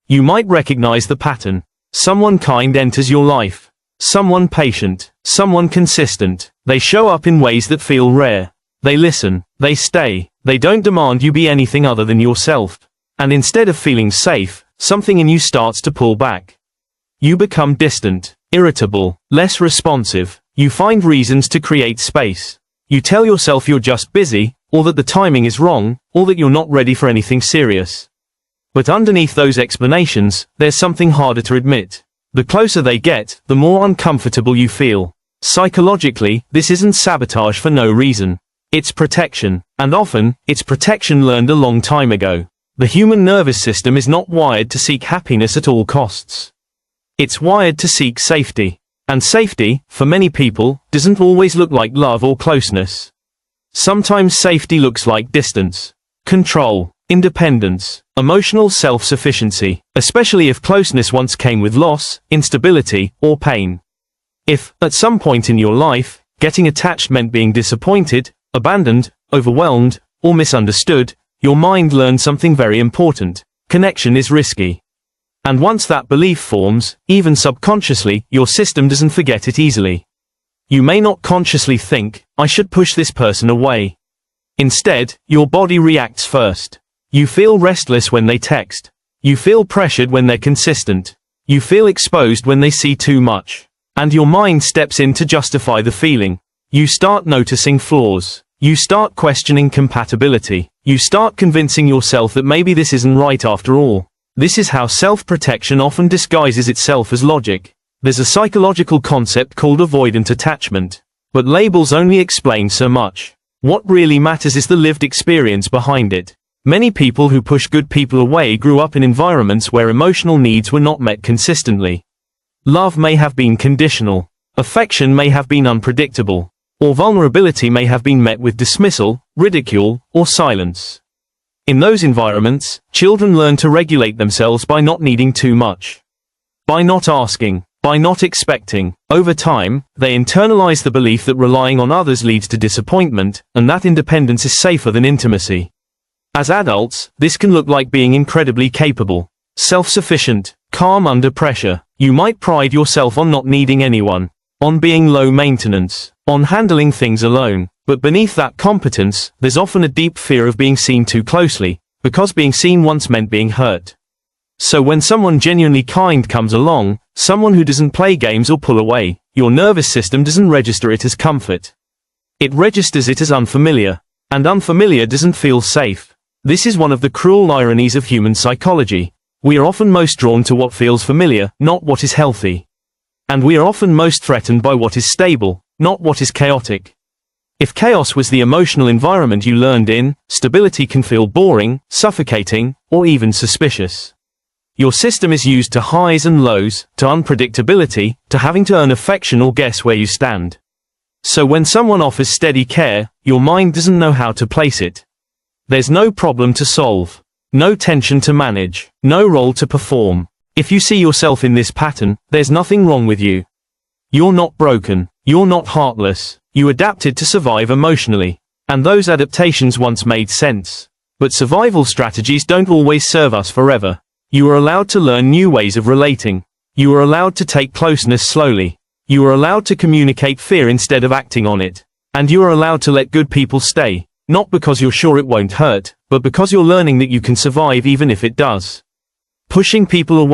You might recognize the pattern. Someone kind enters your life. Someone patient. Someone consistent. They show up in ways that feel rare. They listen. They stay. They don't demand you be anything other than yourself. And instead of feeling safe, something in you starts to pull back. You become distant, irritable, less responsive. You find reasons to create space. You tell yourself you're just busy, or that the timing is wrong, or that you're not ready for anything serious. But underneath those explanations, there's something harder to admit. The closer they get, the more uncomfortable you feel. Psychologically, this isn't sabotage for no reason. It's protection, and often, it's protection learned a long time ago. The human nervous system is not wired to seek happiness at all costs. It's wired to seek safety. And safety, for many people, doesn't always look like love or closeness. Sometimes safety looks like distance, control, independence, emotional self-sufficiency, especially if closeness once came with loss, instability, or pain. If, at some point in your life, getting attached meant being disappointed, abandoned, overwhelmed, or misunderstood, your mind learned something very important. Connection is risky. And once that belief forms, even subconsciously, your system doesn't forget it easily. You may not consciously think, I should push this person away. Instead, your body reacts first. You feel restless when they text. You feel pressured when they're consistent. You feel exposed when they see too much. And your mind steps in to justify the feeling. You start noticing flaws. You start questioning compatibility. You start convincing yourself that maybe this isn't right after all. This is how self-protection often disguises itself as logic. There's a psychological concept called avoidant attachment. But labels only explain so much. What really matters is the lived experience behind it. Many people who push good people away grew up in environments where emotional needs were not met consistently. Love may have been conditional. Affection may have been unpredictable. Or vulnerability may have been met with dismissal, ridicule, or silence. In those environments, children learn to regulate themselves by not needing too much. By not asking. By not expecting. Over time, they internalize the belief that relying on others leads to disappointment, and that independence is safer than intimacy. As adults, this can look like being incredibly capable, self-sufficient, calm under pressure. You might pride yourself on not needing anyone, on being low maintenance, on handling things alone. But beneath that competence, there's often a deep fear of being seen too closely, because being seen once meant being hurt. So when someone genuinely kind comes along, someone who doesn't play games or pull away, your nervous system doesn't register it as comfort. It registers it as unfamiliar. And unfamiliar doesn't feel safe. This is one of the cruel ironies of human psychology. We are often most drawn to what feels familiar, not what is healthy. And we are often most threatened by what is stable, not what is chaotic. If chaos was the emotional environment you learned in, stability can feel boring, suffocating, or even suspicious. Your system is used to highs and lows, to unpredictability, to having to earn affection or guess where you stand. So when someone offers steady care, your mind doesn't know how to place it. There's no problem to solve. No tension to manage. No role to perform. If you see yourself in this pattern, there's nothing wrong with you. You're not broken. You're not heartless. You adapted to survive emotionally. And those adaptations once made sense. But survival strategies don't always serve us forever. You are allowed to learn new ways of relating. You are allowed to take closeness slowly. You are allowed to communicate fear instead of acting on it. And you are allowed to let good people stay. Not because you're sure it won't hurt, but because you're learning that you can survive even if it does. Pushing people away